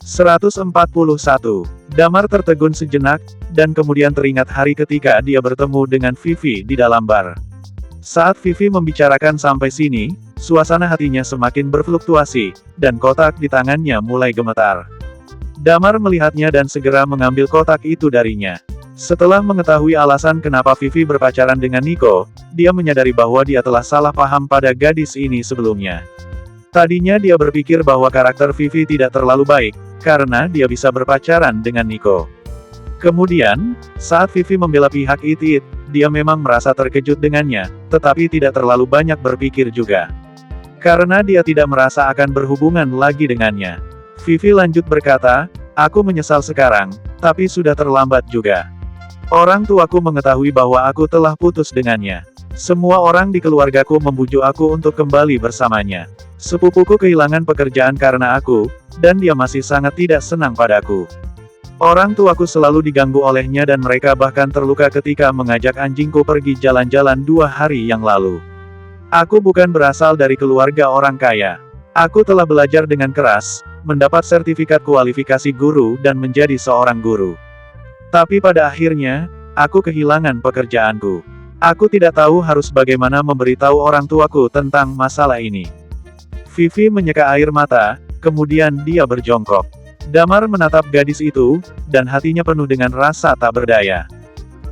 141. Damar tertegun sejenak, dan kemudian teringat hari ketika dia bertemu dengan Vivi di dalam bar. Saat Vivi membicarakan sampai sini, suasana hatinya semakin berfluktuasi, dan kotak di tangannya mulai gemetar. Damar melihatnya dan segera mengambil kotak itu darinya. Setelah mengetahui alasan kenapa Vivi berpacaran dengan Nico, dia menyadari bahwa dia telah salah paham pada gadis ini sebelumnya. Tadinya dia berpikir bahwa karakter Vivi tidak terlalu baik, karena dia bisa berpacaran dengan Nico. Kemudian, saat Vivi membela pihak It, dia memang merasa terkejut dengannya, tetapi tidak terlalu banyak berpikir juga. Karena dia tidak merasa akan berhubungan lagi dengannya. Vivi lanjut berkata, "Aku menyesal sekarang, tapi sudah terlambat juga. Orang tuaku mengetahui bahwa aku telah putus dengannya. Semua orang di keluargaku membujuk aku untuk kembali bersamanya. Sepupuku kehilangan pekerjaan karena aku, dan dia masih sangat tidak senang padaku. Orang tuaku selalu diganggu olehnya dan mereka bahkan terluka ketika mengajak anjingku pergi jalan-jalan 2 hari yang lalu. Aku bukan berasal dari keluarga orang kaya. Aku telah belajar dengan keras, mendapat sertifikat kualifikasi guru dan menjadi seorang guru. Tapi pada akhirnya, aku kehilangan pekerjaanku. Aku tidak tahu harus bagaimana memberitahu orang tuaku tentang masalah ini." Vivi menyeka air mata, kemudian dia berjongkok. Damar menatap gadis itu, dan hatinya penuh dengan rasa tak berdaya.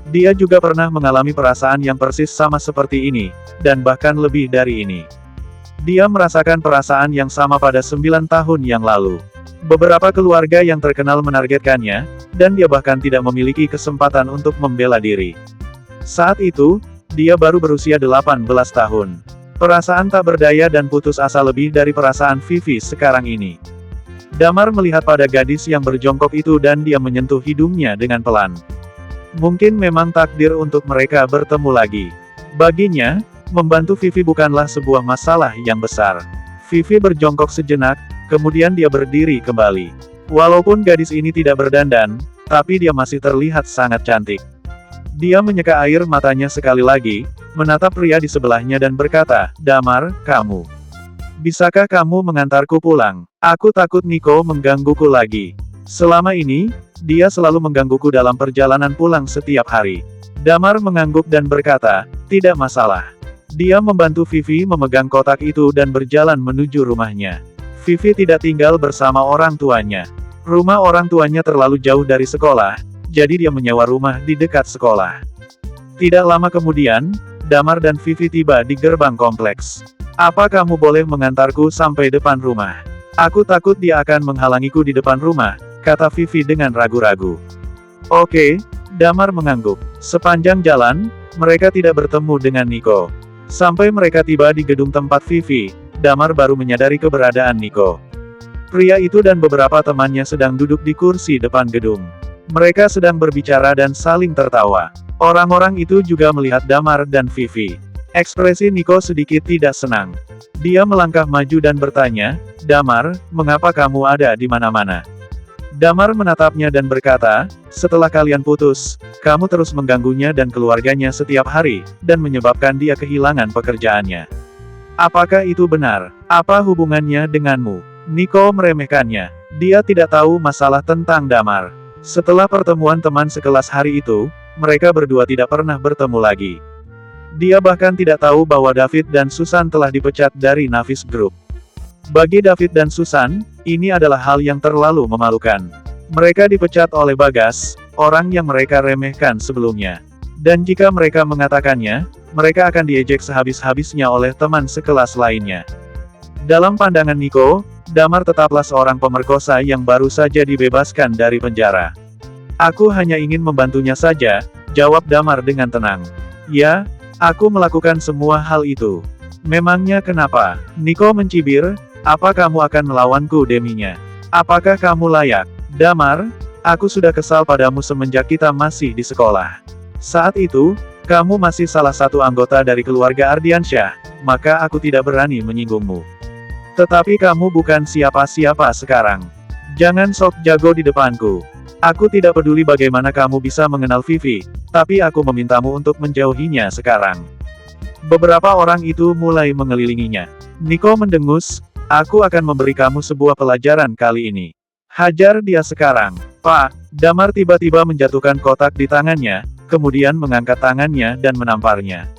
Dia juga pernah mengalami perasaan yang persis sama seperti ini, dan bahkan lebih dari ini. Dia merasakan perasaan yang sama pada 9 tahun yang lalu. Beberapa keluarga yang terkenal menargetkannya, dan dia bahkan tidak memiliki kesempatan untuk membela diri. Saat itu, dia baru berusia 18 tahun. Perasaan tak berdaya dan putus asa lebih dari perasaan Vivi sekarang ini. Damar melihat pada gadis yang berjongkok itu dan dia menyentuh hidungnya dengan pelan. Mungkin memang takdir untuk mereka bertemu lagi. Baginya, membantu Vivi bukanlah sebuah masalah yang besar. Vivi berjongkok sejenak, kemudian dia berdiri kembali. Walaupun gadis ini tidak berdandan, tapi dia masih terlihat sangat cantik. Dia menyeka air matanya sekali lagi, menatap pria di sebelahnya dan berkata, "Damar, kamu. Bisakah kamu mengantarku pulang? Aku takut Nico menggangguku lagi. Selama ini, dia selalu menggangguku dalam perjalanan pulang setiap hari." Damar mengangguk dan berkata, "Tidak masalah." Dia membantu Vivi memegang kotak itu dan berjalan menuju rumahnya. Vivi tidak tinggal bersama orang tuanya. Rumah orang tuanya terlalu jauh dari sekolah, jadi dia menyewa rumah di dekat sekolah. Tidak lama kemudian, Damar dan Vivi tiba di gerbang kompleks. "Apa kamu boleh mengantarku sampai depan rumah? Aku takut dia akan menghalangiku di depan rumah," kata Vivi dengan ragu-ragu. "Oke," Damar mengangguk. Sepanjang jalan, mereka tidak bertemu dengan Nico. Sampai mereka tiba di gedung tempat Vivi, Damar baru menyadari keberadaan Nico. Pria itu dan beberapa temannya sedang duduk di kursi depan gedung. Mereka sedang berbicara dan saling tertawa. Orang-orang itu juga melihat Damar dan Vivi. Ekspresi Nico sedikit tidak senang. Dia melangkah maju dan bertanya, "Damar, mengapa kamu ada di mana-mana?" Damar menatapnya dan berkata, "Setelah kalian putus, kamu terus mengganggunya dan keluarganya setiap hari, dan menyebabkan dia kehilangan pekerjaannya. Apakah itu benar? Apa hubungannya denganmu?" Nico meremehkannya. Dia tidak tahu masalah tentang Damar. Setelah pertemuan teman sekelas hari itu, mereka berdua tidak pernah bertemu lagi. Dia bahkan tidak tahu bahwa David dan Susan telah dipecat dari Navis Group. Bagi David dan Susan, ini adalah hal yang terlalu memalukan. Mereka dipecat oleh Bagas, orang yang mereka remehkan sebelumnya. Dan jika mereka mengatakannya, mereka akan diejek sehabis-habisnya oleh teman sekelas lainnya. Dalam pandangan Nico, Damar tetaplah seorang pemerkosa yang baru saja dibebaskan dari penjara. "Aku hanya ingin membantunya saja," jawab Damar dengan tenang. "Ya, aku melakukan semua hal itu. Memangnya kenapa?" Nico mencibir, "Apa kamu akan melawanku deminya? Apakah kamu layak?" "Damar, aku sudah kesal padamu semenjak kita masih di sekolah. Saat itu, kamu masih salah satu anggota dari keluarga Ardiansyah, maka aku tidak berani menyinggungmu. Tetapi kamu bukan siapa-siapa sekarang. Jangan sok jago di depanku. Aku tidak peduli bagaimana kamu bisa mengenal Vivi, tapi aku memintamu untuk menjauhinya sekarang." Beberapa orang itu mulai mengelilinginya. Nico mendengus, "Aku akan memberi kamu sebuah pelajaran kali ini. Hajar dia sekarang. Pak, Damar tiba-tiba menjatuhkan kotak di tangannya, kemudian mengangkat tangannya dan menamparnya.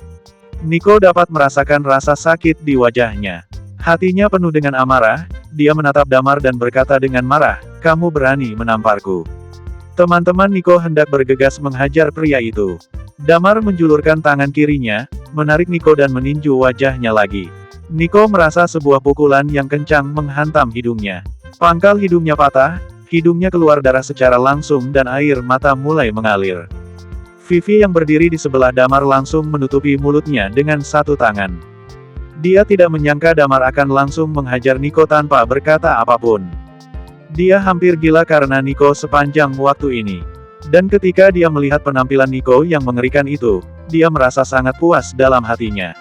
Nico dapat merasakan rasa sakit di wajahnya. Hatinya penuh dengan amarah, dia menatap Damar dan berkata dengan marah, "Kamu berani menamparku." Teman-teman Nico hendak bergegas menghajar pria itu. Damar menjulurkan tangan kirinya, menarik Nico dan meninju wajahnya lagi. Nico merasa sebuah pukulan yang kencang menghantam hidungnya. Pangkal hidungnya patah, hidungnya keluar darah secara langsung dan air mata mulai mengalir. Vivi yang berdiri di sebelah Damar langsung menutupi mulutnya dengan satu tangan. Dia tidak menyangka Damar akan langsung menghajar Nico tanpa berkata apapun. Dia hampir gila karena Nico sepanjang waktu ini. Dan ketika dia melihat penampilan Nico yang mengerikan itu, dia merasa sangat puas dalam hatinya.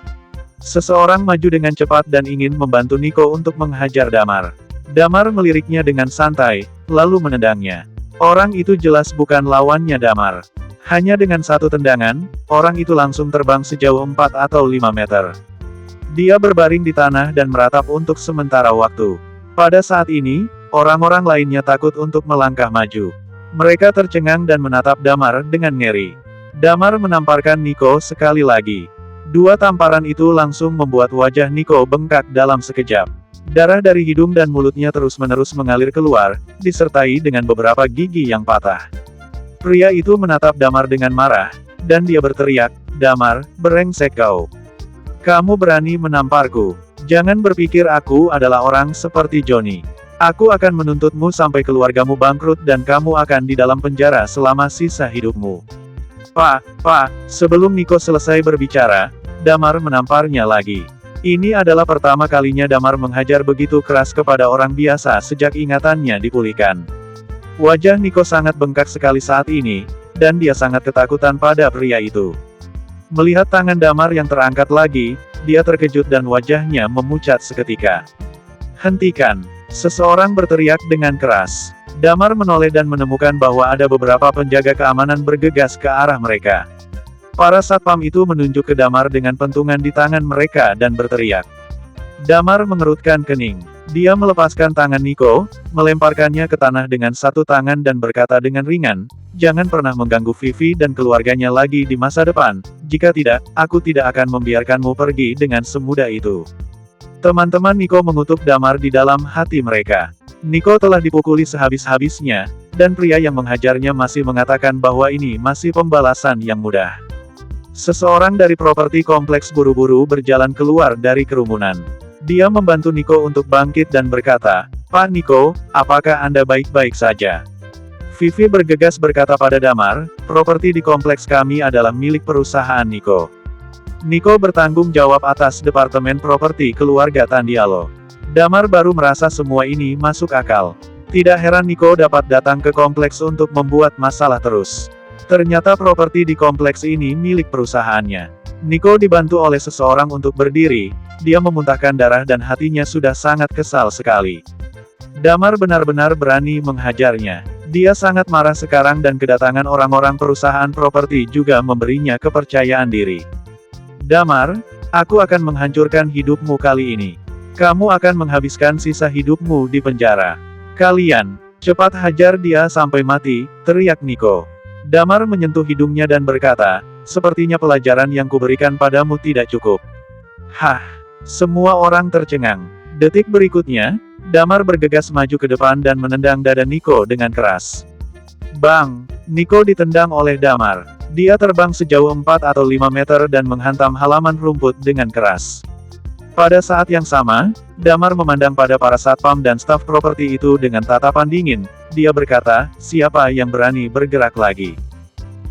Seseorang maju dengan cepat dan ingin membantu Nico untuk menghajar Damar. Damar meliriknya dengan santai, lalu menendangnya. Orang itu jelas bukan lawannya Damar. Hanya dengan satu tendangan, orang itu langsung terbang sejauh 4 atau 5 meter. Dia berbaring di tanah dan meratap untuk sementara waktu. Pada saat ini, orang-orang lainnya takut untuk melangkah maju. Mereka tercengang dan menatap Damar dengan ngeri. Damar menamparkan Nico sekali lagi. Dua tamparan itu langsung membuat wajah Nico bengkak dalam sekejap. Darah dari hidung dan mulutnya terus-menerus mengalir keluar, disertai dengan beberapa gigi yang patah. Pria itu menatap Damar dengan marah, dan dia berteriak, "Damar, brengsek kau. Kamu berani menamparku. Jangan berpikir aku adalah orang seperti Johnny. Aku akan menuntutmu sampai keluargamu bangkrut dan kamu akan di dalam penjara selama sisa hidupmu." Pak, sebelum Nico selesai berbicara, Damar menamparnya lagi. Ini adalah pertama kalinya Damar menghajar begitu keras kepada orang biasa sejak ingatannya dipulihkan. Wajah Nico sangat bengkak sekali saat ini, dan dia sangat ketakutan pada pria itu. Melihat tangan Damar yang terangkat lagi, dia terkejut dan wajahnya memucat seketika. "Hentikan!" Seseorang berteriak dengan keras. Damar menoleh dan menemukan bahwa ada beberapa penjaga keamanan bergegas ke arah mereka. Para satpam itu menunjuk ke Damar dengan pentungan di tangan mereka dan berteriak. Damar mengerutkan kening. Dia melepaskan tangan Nico, melemparkannya ke tanah dengan satu tangan dan berkata dengan ringan, "Jangan pernah mengganggu Vivi dan keluarganya lagi di masa depan, jika tidak, aku tidak akan membiarkanmu pergi dengan semudah itu." Teman-teman Nico mengutuk Damar di dalam hati mereka. Nico telah dipukuli sehabis-habisnya, dan pria yang menghajarnya masih mengatakan bahwa ini masih pembalasan yang mudah. Seseorang dari properti kompleks buru-buru berjalan keluar dari kerumunan. Dia membantu Nico untuk bangkit dan berkata, "Pak Nico, apakah Anda baik-baik saja?" Vivi bergegas berkata pada Damar, "Properti di kompleks kami adalah milik perusahaan Nico." Nico bertanggung jawab atas departemen properti keluarga Tandialo. Damar baru merasa semua ini masuk akal. Tidak heran Nico dapat datang ke kompleks untuk membuat masalah terus. Ternyata properti di kompleks ini milik perusahaannya. Nico dibantu oleh seseorang untuk berdiri, dia memuntahkan darah dan hatinya sudah sangat kesal sekali. Damar benar-benar berani menghajarnya. Dia sangat marah sekarang dan kedatangan orang-orang perusahaan properti juga memberinya kepercayaan diri. "Damar, aku akan menghancurkan hidupmu kali ini. Kamu akan menghabiskan sisa hidupmu di penjara. Kalian, cepat hajar dia sampai mati," teriak Nico. Damar menyentuh hidungnya dan berkata, "Sepertinya pelajaran yang kuberikan padamu tidak cukup." Hah! Semua orang tercengang. Detik berikutnya, Damar bergegas maju ke depan dan menendang dada Nico dengan keras. Bang! Nico ditendang oleh Damar. Dia terbang sejauh 4 atau 5 meter dan menghantam halaman rumput dengan keras. Pada saat yang sama, Damar memandang pada para satpam dan staf properti itu dengan tatapan dingin. Dia berkata, "Siapa yang berani bergerak lagi?"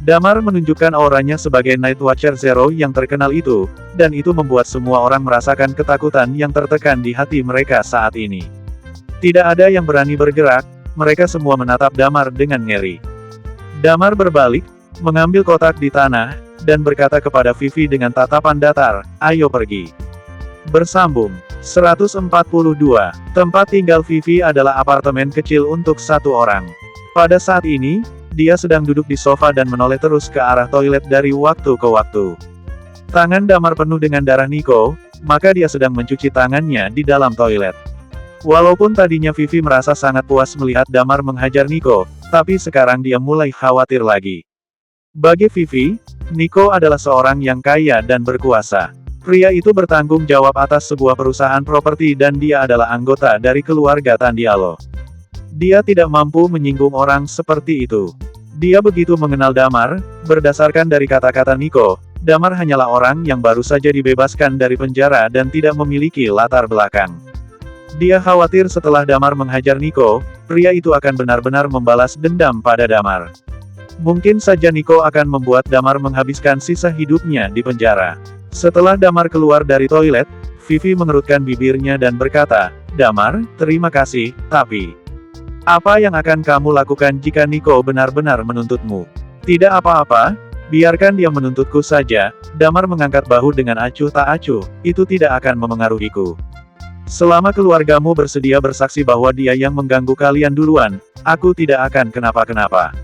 Damar menunjukkan auranya sebagai Night Watcher Zero yang terkenal itu, dan itu membuat semua orang merasakan ketakutan yang tertekan di hati mereka saat ini. Tidak ada yang berani bergerak, mereka semua menatap Damar dengan ngeri. Damar berbalik, mengambil kotak di tanah, dan berkata kepada Vivi dengan tatapan datar, "Ayo pergi." Bersambung. 142. Tempat tinggal Vivi adalah apartemen kecil untuk satu orang. Pada saat ini, dia sedang duduk di sofa dan menoleh terus ke arah toilet dari waktu ke waktu. Tangan Damar penuh dengan darah Nico, maka dia sedang mencuci tangannya di dalam toilet. Walaupun tadinya Vivi merasa sangat puas melihat Damar menghajar Nico, tapi sekarang dia mulai khawatir lagi. Bagi Vivi, Nico adalah seorang yang kaya dan berkuasa. Pria itu bertanggung jawab atas sebuah perusahaan properti dan dia adalah anggota dari keluarga Tandialo. Dia tidak mampu menyinggung orang seperti itu. Dia begitu mengenal Damar, berdasarkan dari kata-kata Nico, Damar hanyalah orang yang baru saja dibebaskan dari penjara dan tidak memiliki latar belakang. Dia khawatir setelah Damar menghajar Nico, pria itu akan benar-benar membalas dendam pada Damar. Mungkin saja Nico akan membuat Damar menghabiskan sisa hidupnya di penjara. Setelah Damar keluar dari toilet, Vivi mengerutkan bibirnya dan berkata, "Damar, terima kasih, tapi apa yang akan kamu lakukan jika Nico benar-benar menuntutmu?" "Tidak apa-apa, biarkan dia menuntutku saja." Damar mengangkat bahu dengan acuh tak acuh, "Itu tidak akan memengaruhiku. Selama keluargamu bersedia bersaksi bahwa dia yang mengganggu kalian duluan, aku tidak akan kenapa-kenapa."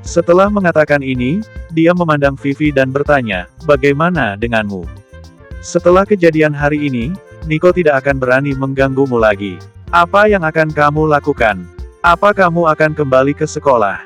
Setelah mengatakan ini, dia memandang Vivi dan bertanya, "Bagaimana denganmu? Setelah kejadian hari ini, Nico tidak akan berani mengganggumu lagi. Apa yang akan kamu lakukan? Apa kamu akan kembali ke sekolah?"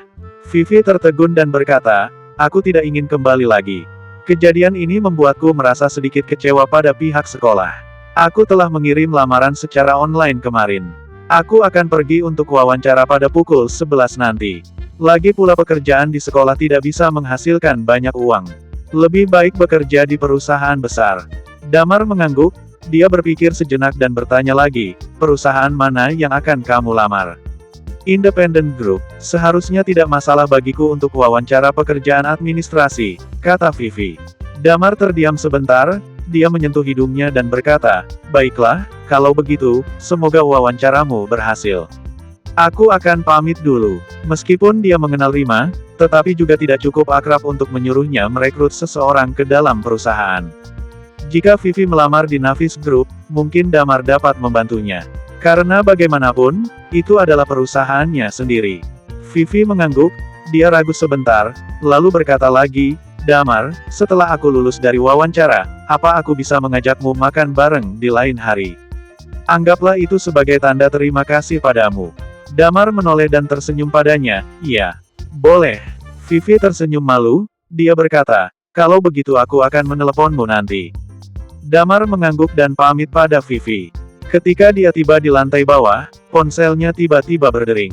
Vivi tertegun dan berkata, "Aku tidak ingin kembali lagi. Kejadian ini membuatku merasa sedikit kecewa pada pihak sekolah. Aku telah mengirim lamaran secara online kemarin. Aku akan pergi untuk wawancara pada pukul 11 nanti. Lagi pula pekerjaan di sekolah tidak bisa menghasilkan banyak uang. Lebih baik bekerja di perusahaan besar." Damar mengangguk, dia berpikir sejenak dan bertanya lagi, "Perusahaan mana yang akan kamu lamar?" "Independent Group, seharusnya tidak masalah bagiku untuk wawancara pekerjaan administrasi," kata Vivi. Damar terdiam sebentar, dia menyentuh hidungnya dan berkata, "Baiklah, kalau begitu, semoga wawancaramu berhasil. Aku akan pamit dulu." Meskipun dia mengenal Rima, tetapi juga tidak cukup akrab untuk menyuruhnya merekrut seseorang ke dalam perusahaan. Jika Vivi melamar di Navis Group, mungkin Damar dapat membantunya. Karena bagaimanapun, itu adalah perusahaannya sendiri. Vivi mengangguk, dia ragu sebentar, lalu berkata lagi, "Damar, setelah aku lulus dari wawancara, apa aku bisa mengajakmu makan bareng di lain hari? Anggaplah itu sebagai tanda terima kasih padamu." Damar menoleh dan tersenyum padanya, "Iya, boleh." Vivi tersenyum malu, dia berkata, "Kalau begitu aku akan meneleponmu nanti." Damar mengangguk dan pamit pada Vivi. Ketika dia tiba di lantai bawah, ponselnya tiba-tiba berdering.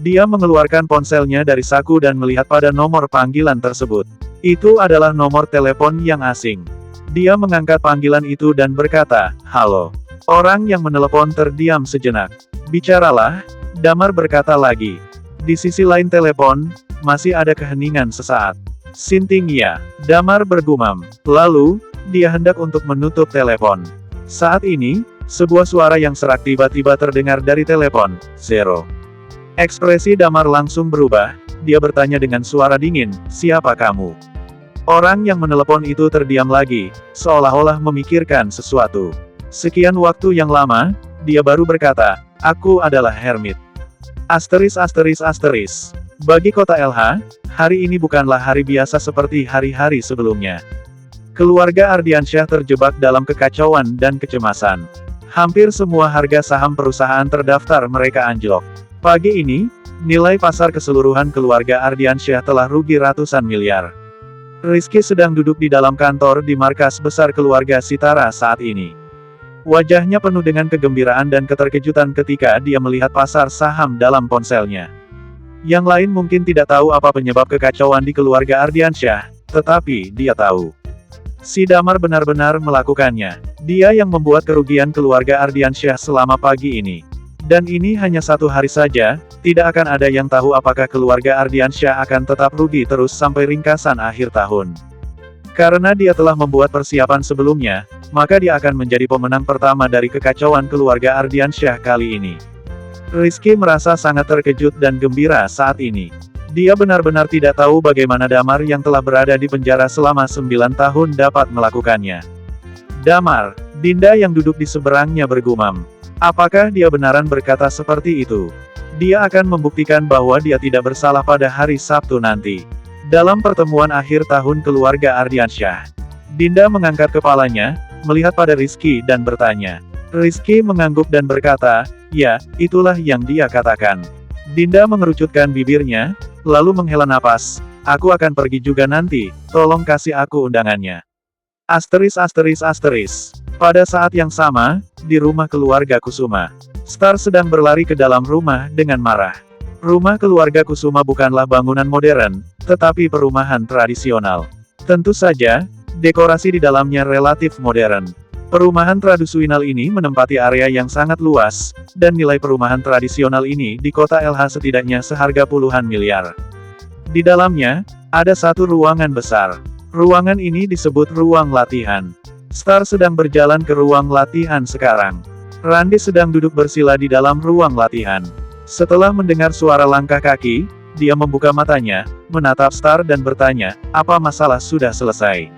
Dia mengeluarkan ponselnya dari saku dan melihat pada nomor panggilan tersebut. Itu adalah nomor telepon yang asing. Dia mengangkat panggilan itu dan berkata, "Halo." Orang yang menelepon terdiam sejenak. "Bicaralah," Damar berkata lagi. Di sisi lain telepon, masih ada keheningan sesaat. "Sinting ya," Damar bergumam. Lalu, dia hendak untuk menutup telepon. Saat ini, sebuah suara yang serak tiba-tiba terdengar dari telepon. "Zero." Ekspresi Damar langsung berubah, dia bertanya dengan suara dingin, "Siapa kamu?" Orang yang menelepon itu terdiam lagi, seolah-olah memikirkan sesuatu. Sekian waktu yang lama, dia baru berkata, "Aku adalah Hermit." *****. Bagi kota LH, hari ini bukanlah hari biasa seperti hari-hari sebelumnya. Keluarga Ardiansyah terjebak dalam kekacauan dan kecemasan. Hampir semua harga saham perusahaan terdaftar mereka anjlok. Pagi ini, nilai pasar keseluruhan keluarga Ardiansyah telah rugi ratusan miliar. Rizky sedang duduk di dalam kantor di markas besar keluarga Sitara saat ini. Wajahnya penuh dengan kegembiraan dan keterkejutan ketika dia melihat pasar saham dalam ponselnya. Yang lain mungkin tidak tahu apa penyebab kekacauan di keluarga Ardiansyah, tetapi dia tahu. Si Damar benar-benar melakukannya. Dia yang membuat kerugian keluarga Ardiansyah selama pagi ini. Dan ini hanya satu hari saja, tidak akan ada yang tahu apakah keluarga Ardiansyah akan tetap rugi terus sampai ringkasan akhir tahun. Karena dia telah membuat persiapan sebelumnya, maka dia akan menjadi pemenang pertama dari kekacauan keluarga Ardiansyah kali ini. Rizky merasa sangat terkejut dan gembira saat ini. Dia benar-benar tidak tahu bagaimana Damar yang telah berada di penjara selama 9 tahun dapat melakukannya. "Damar," Dinda yang duduk di seberangnya bergumam. Apakah dia benaran berkata seperti itu? Dia akan membuktikan bahwa dia tidak bersalah pada hari Sabtu nanti. Dalam pertemuan akhir tahun keluarga Ardiansyah. Dinda mengangkat kepalanya, melihat pada Rizky dan bertanya. Rizky mengangguk dan berkata, Ya, itulah yang dia katakan. Dinda mengerucutkan bibirnya, lalu menghela napas. Aku akan pergi juga nanti, tolong kasih aku undangannya. Asteris. Pada saat yang sama, di rumah keluarga Kusuma, Star sedang berlari ke dalam rumah dengan marah. Rumah keluarga Kusuma bukanlah bangunan modern, tetapi perumahan tradisional. Tentu saja, dekorasi di dalamnya relatif modern. Perumahan tradisional ini menempati area yang sangat luas, dan nilai perumahan tradisional ini di kota LH setidaknya seharga puluhan miliar. Di dalamnya, ada satu ruangan besar. Ruangan ini disebut ruang latihan. Star sedang berjalan ke ruang latihan sekarang. Randy sedang duduk bersila di dalam ruang latihan. Setelah mendengar suara langkah kaki, dia membuka matanya, menatap Star dan bertanya, apa masalah sudah selesai?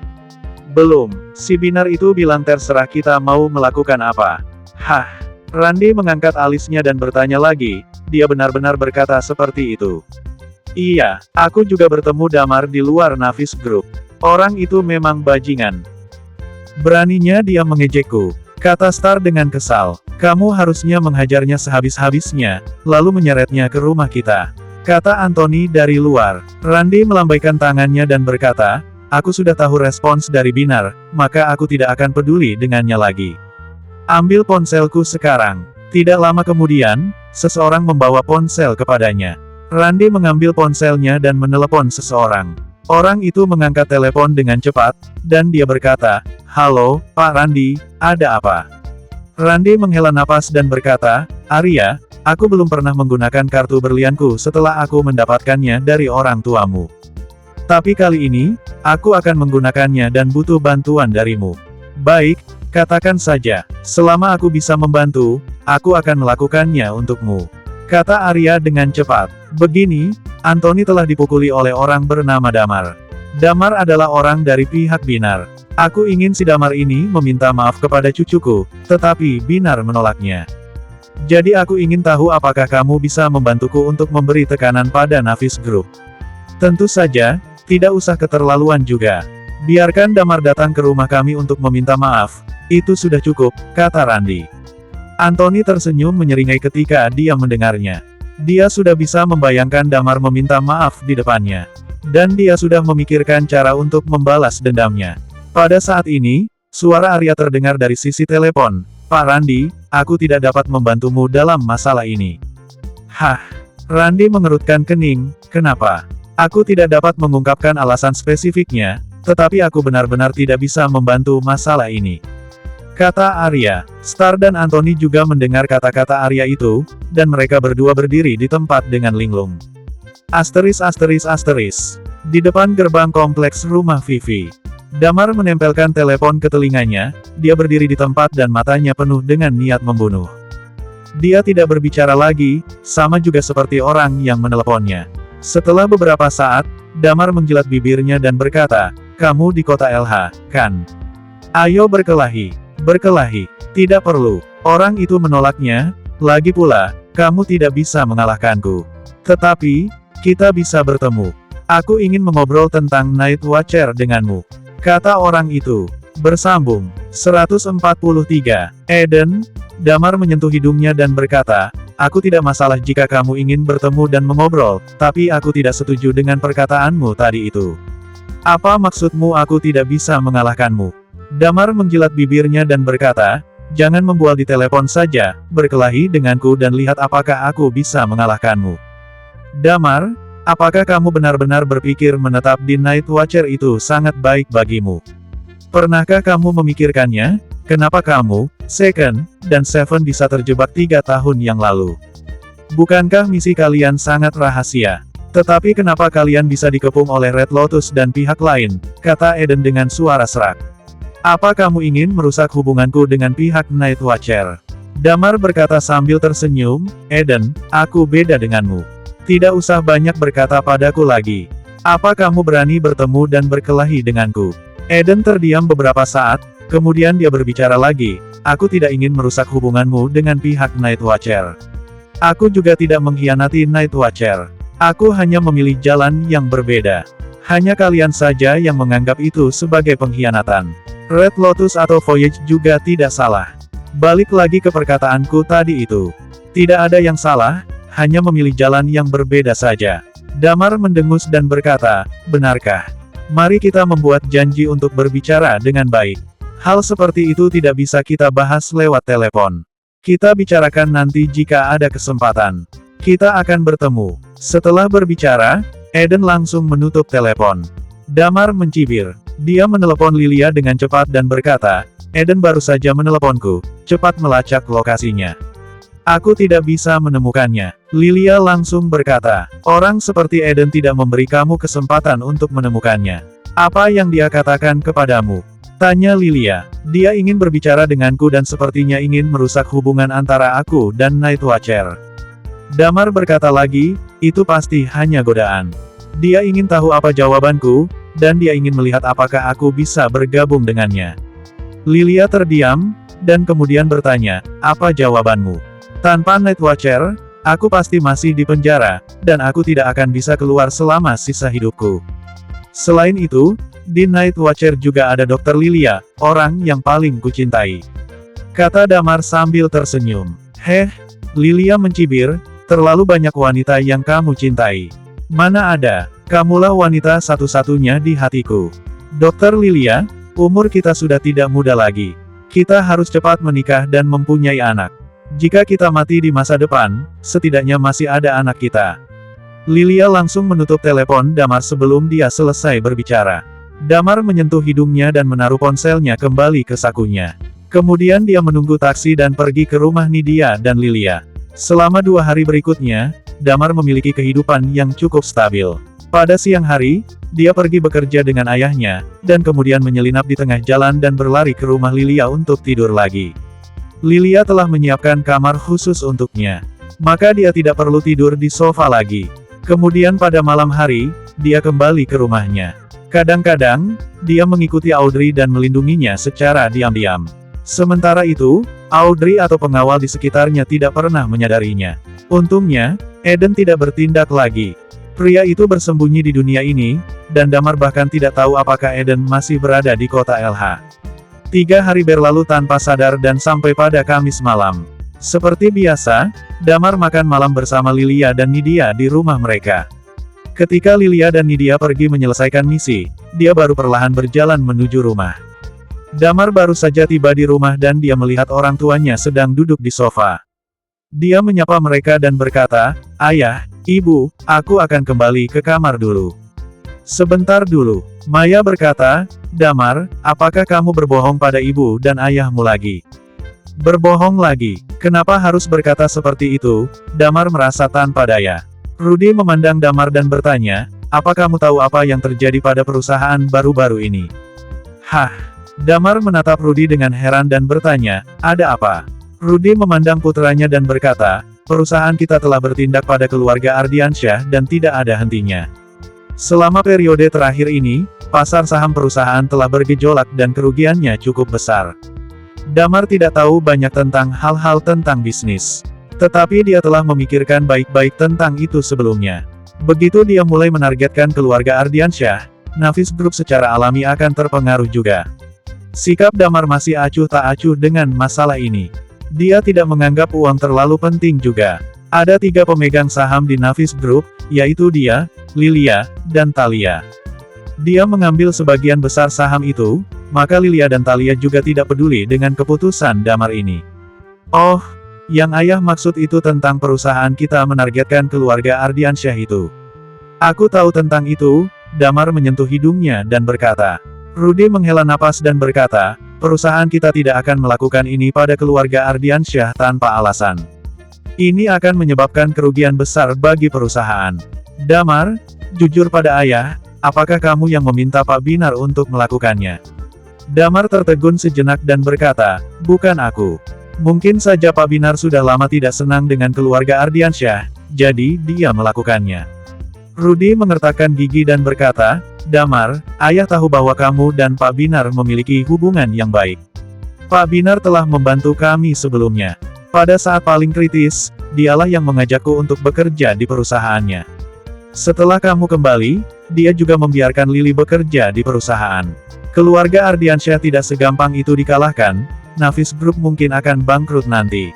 Belum, si Binar itu bilang terserah kita mau melakukan apa. Hah? Randy mengangkat alisnya dan bertanya lagi, dia benar-benar berkata seperti itu. Iya, aku juga bertemu Damar di luar Navis Group. Orang itu memang bajingan. Beraninya dia mengejekku, kata Star dengan kesal. Kamu harusnya menghajarnya sehabis-habisnya, lalu menyeretnya ke rumah kita, kata Anthony dari luar. Randy melambaikan tangannya dan berkata, aku sudah tahu respons dari Binar, maka aku tidak akan peduli dengannya lagi. Ambil ponselku sekarang. Tidak lama kemudian, seseorang membawa ponsel kepadanya. Randy mengambil ponselnya dan menelepon seseorang. Orang itu mengangkat telepon dengan cepat, dan dia berkata, halo, Pak Randy, ada apa? Randy menghela napas dan berkata, Arya, aku belum pernah menggunakan kartu berlianku setelah aku mendapatkannya dari orang tuamu. Tapi kali ini, aku akan menggunakannya dan butuh bantuan darimu. Baik, katakan saja, selama aku bisa membantu, aku akan melakukannya untukmu, kata Arya dengan cepat. Begini, Anthony telah dipukuli oleh orang bernama Damar. Damar adalah orang dari pihak Binar. Aku ingin si Damar ini meminta maaf kepada cucuku, tetapi Binar menolaknya. Jadi aku ingin tahu apakah kamu bisa membantuku untuk memberi tekanan pada Navis Group. Tentu saja, tidak usah keterlaluan juga. Biarkan Damar datang ke rumah kami untuk meminta maaf, itu sudah cukup, kata Randy. Anthony tersenyum menyeringai ketika dia mendengarnya. Dia sudah bisa membayangkan Damar meminta maaf di depannya. Dan dia sudah memikirkan cara untuk membalas dendamnya. Pada saat ini, suara Arya terdengar dari sisi telepon. Pak Randy, aku tidak dapat membantumu dalam masalah ini. Hah? Randy mengerutkan kening, kenapa? Aku tidak dapat mengungkapkan alasan spesifiknya, tetapi aku benar-benar tidak bisa membantu masalah ini, kata Arya. Star dan Anthony juga mendengar kata-kata Arya itu, dan mereka berdua berdiri di tempat dengan linglung. Asteris. Di depan gerbang kompleks rumah Vivi, Damar menempelkan telepon ke telinganya, dia berdiri di tempat dan matanya penuh dengan niat membunuh. Dia tidak berbicara lagi, sama juga seperti orang yang meneleponnya. Setelah beberapa saat, Damar menjilat bibirnya dan berkata, kamu di kota LH, kan? Ayo berkelahi. Berkelahi. Tidak perlu. Orang itu menolaknya, lagi pula, kamu tidak bisa mengalahkanku. Tetapi, kita bisa bertemu. Aku ingin mengobrol tentang Night Watcher denganmu, kata orang itu. Bersambung. 143. Eden. Damar menyentuh hidungnya dan berkata, aku tidak masalah jika kamu ingin bertemu dan mengobrol, tapi aku tidak setuju dengan perkataanmu tadi itu. Apa maksudmu aku tidak bisa mengalahkanmu? Damar menjilat bibirnya dan berkata, jangan membual di telepon saja, berkelahi denganku dan lihat apakah aku bisa mengalahkanmu. Damar, apakah kamu benar-benar berpikir menetap di Night Watcher itu sangat baik bagimu? Pernahkah kamu memikirkannya? Kenapa kamu, Second, dan Seven bisa terjebak 3 tahun yang lalu? Bukankah misi kalian sangat rahasia? Tetapi kenapa kalian bisa dikepung oleh Red Lotus dan pihak lain? Kata Eden dengan suara serak. Apa kamu ingin merusak hubunganku dengan pihak Night Watcher? Damar berkata sambil tersenyum, Eden, aku beda denganmu. Tidak usah banyak berkata padaku lagi. Apa kamu berani bertemu dan berkelahi denganku? Eden terdiam beberapa saat, kemudian dia berbicara lagi, aku tidak ingin merusak hubunganmu dengan pihak Night Watcher. Aku juga tidak mengkhianati Night Watcher. Aku hanya memilih jalan yang berbeda. Hanya kalian saja yang menganggap itu sebagai pengkhianatan. Red Lotus atau Voyage juga tidak salah. Balik lagi ke perkataanku tadi itu. Tidak ada yang salah, hanya memilih jalan yang berbeda saja. Damar mendengus dan berkata, benarkah? Mari kita membuat janji untuk berbicara dengan baik. Hal seperti itu tidak bisa kita bahas lewat telepon. Kita bicarakan nanti jika ada kesempatan. Kita akan bertemu. Setelah berbicara, Eden langsung menutup telepon. Damar mencibir. Dia menelepon Lilia dengan cepat dan berkata, Eden baru saja meneleponku, cepat melacak lokasinya. Aku tidak bisa menemukannya. Lilia langsung berkata, orang seperti Eden tidak memberi kamu kesempatan untuk menemukannya. Apa yang dia katakan kepadamu? Tanya Lilia. Dia ingin berbicara denganku dan sepertinya ingin merusak hubungan antara aku dan Night Watcher. Damar berkata lagi, itu pasti hanya godaan. Dia ingin tahu apa jawabanku, dan dia ingin melihat apakah aku bisa bergabung dengannya. Lilia terdiam, dan kemudian bertanya, apa jawabanmu? Tanpa Night Watcher, aku pasti masih di penjara, dan aku tidak akan bisa keluar selama sisa hidupku. Selain itu, di Night Watcher juga ada Dr. Lilia, orang yang paling kucintai. Kata Damar sambil tersenyum. Heh, Lilia mencibir, terlalu banyak wanita yang kamu cintai. Mana ada, kamulah wanita satu-satunya di hatiku. Dr. Lilia, umur kita sudah tidak muda lagi. Kita harus cepat menikah dan mempunyai anak. Jika kita mati di masa depan, setidaknya masih ada anak kita. Lilia langsung menutup telepon Damar sebelum dia selesai berbicara. Damar menyentuh hidungnya dan menaruh ponselnya kembali ke sakunya. Kemudian dia menunggu taksi dan pergi ke rumah Nidia dan Lilia. Selama 2 hari berikutnya, Damar memiliki kehidupan yang cukup stabil. Pada siang hari, dia pergi bekerja dengan ayahnya, dan kemudian menyelinap di tengah jalan dan berlari ke rumah Lilia untuk tidur lagi. Lilia telah menyiapkan kamar khusus untuknya. Maka dia tidak perlu tidur di sofa lagi. Kemudian pada malam hari, dia kembali ke rumahnya. Kadang-kadang, dia mengikuti Audrey dan melindunginya secara diam-diam. Sementara itu, Audrey atau pengawal di sekitarnya tidak pernah menyadarinya. Untungnya, Eden tidak bertindak lagi. Pria itu bersembunyi di dunia ini, dan Damar bahkan tidak tahu apakah Eden masih berada di kota LH. 3 hari berlalu tanpa sadar dan sampai pada Kamis malam. Seperti biasa, Damar makan malam bersama Lilia dan Nidia di rumah mereka. Ketika Lilia dan Nidia pergi menyelesaikan misi, dia baru perlahan berjalan menuju rumah. Damar baru saja tiba di rumah dan dia melihat orang tuanya sedang duduk di sofa. Dia menyapa mereka dan berkata, Ayah, Ibu, aku akan kembali ke kamar dulu. Sebentar dulu. Maya berkata, Damar, apakah kamu berbohong pada ibu dan ayahmu lagi? Berbohong lagi? Kenapa harus berkata seperti itu? Damar merasa tanpa daya. Rudy memandang Damar dan bertanya, apa kamu tahu apa yang terjadi pada perusahaan baru-baru ini? Hah? Damar menatap Rudy dengan heran dan bertanya, ada apa? Rudy memandang putranya dan berkata, perusahaan kita telah bertindak pada keluarga Ardiansyah dan tidak ada hentinya. Selama periode terakhir ini, pasar saham perusahaan telah bergejolak dan kerugiannya cukup besar. Damar tidak tahu banyak tentang hal-hal tentang bisnis. Tetapi dia telah memikirkan baik-baik tentang itu sebelumnya. Begitu dia mulai menargetkan keluarga Ardiansyah, Navis Group secara alami akan terpengaruh juga. Sikap Damar masih acuh tak acuh dengan masalah ini. Dia tidak menganggap uang terlalu penting juga. Ada 3 pemegang saham di Navis Group, yaitu dia, Lilia, dan Thalia. Dia mengambil sebagian besar saham itu, maka Lilia dan Thalia juga tidak peduli dengan keputusan Damar ini. Oh, yang ayah maksud itu tentang perusahaan kita menargetkan keluarga Ardiansyah itu. Aku tahu tentang itu, Damar menyentuh hidungnya dan berkata. Rudy menghela napas dan berkata, perusahaan kita tidak akan melakukan ini pada keluarga Ardiansyah tanpa alasan. Ini akan menyebabkan kerugian besar bagi perusahaan. Damar, jujur pada ayah, apakah kamu yang meminta Pak Binar untuk melakukannya? Damar tertegun sejenak dan berkata, bukan aku. Mungkin saja Pak Binar sudah lama tidak senang dengan keluarga Ardiansyah, jadi dia melakukannya. Rudy mengertakkan gigi dan berkata, Damar, ayah tahu bahwa kamu dan Pak Binar memiliki hubungan yang baik. Pak Binar telah membantu kami sebelumnya. Pada saat paling kritis, dialah yang mengajakku untuk bekerja di perusahaannya. Setelah kamu kembali, dia juga membiarkan Lily bekerja di perusahaan. Keluarga Ardiansyah tidak segampang itu dikalahkan, Navis Group mungkin akan bangkrut nanti.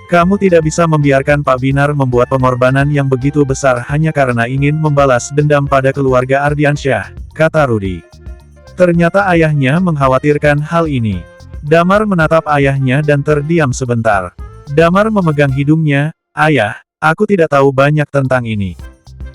Kamu tidak bisa membiarkan Pak Binar membuat pengorbanan yang begitu besar hanya karena ingin membalas dendam pada keluarga Ardiansyah, kata Rudi. Ternyata ayahnya mengkhawatirkan hal ini. Damar menatap ayahnya dan terdiam sebentar. Damar memegang hidungnya, "Ayah, aku tidak tahu banyak tentang ini.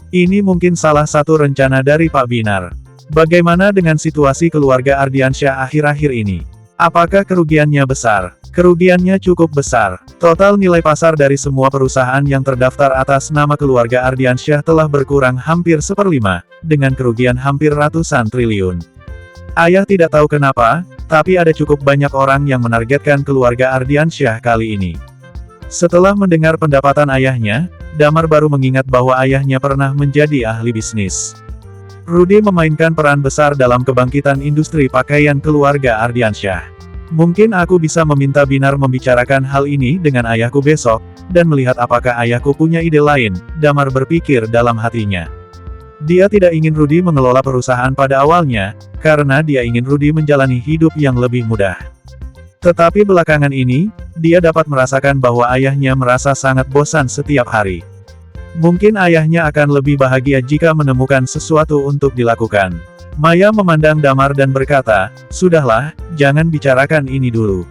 Ini mungkin salah satu rencana dari Pak Binar. Bagaimana dengan situasi keluarga Ardiansyah akhir-akhir ini? Apakah kerugiannya besar?" Kerugiannya cukup besar. Total nilai pasar dari semua perusahaan yang terdaftar atas nama keluarga Ardiansyah telah berkurang hampir 1/5, dengan kerugian hampir ratusan triliun. Ayah tidak tahu kenapa, tapi ada cukup banyak orang yang menargetkan keluarga Ardiansyah kali ini. Setelah mendengar pendapatan ayahnya, Damar baru mengingat bahwa ayahnya pernah menjadi ahli bisnis. Rudi memainkan peran besar dalam kebangkitan industri pakaian keluarga Ardiansyah. Mungkin aku bisa meminta Binar membicarakan hal ini dengan ayahku besok, dan melihat apakah ayahku punya ide lain, Damar berpikir dalam hatinya. Dia tidak ingin Rudi mengelola perusahaan pada awalnya, karena dia ingin Rudi menjalani hidup yang lebih mudah. Tetapi belakangan ini, dia dapat merasakan bahwa ayahnya merasa sangat bosan setiap hari. Mungkin ayahnya akan lebih bahagia jika menemukan sesuatu untuk dilakukan. Maya memandang Damar dan berkata, "Sudahlah, jangan bicarakan ini dulu.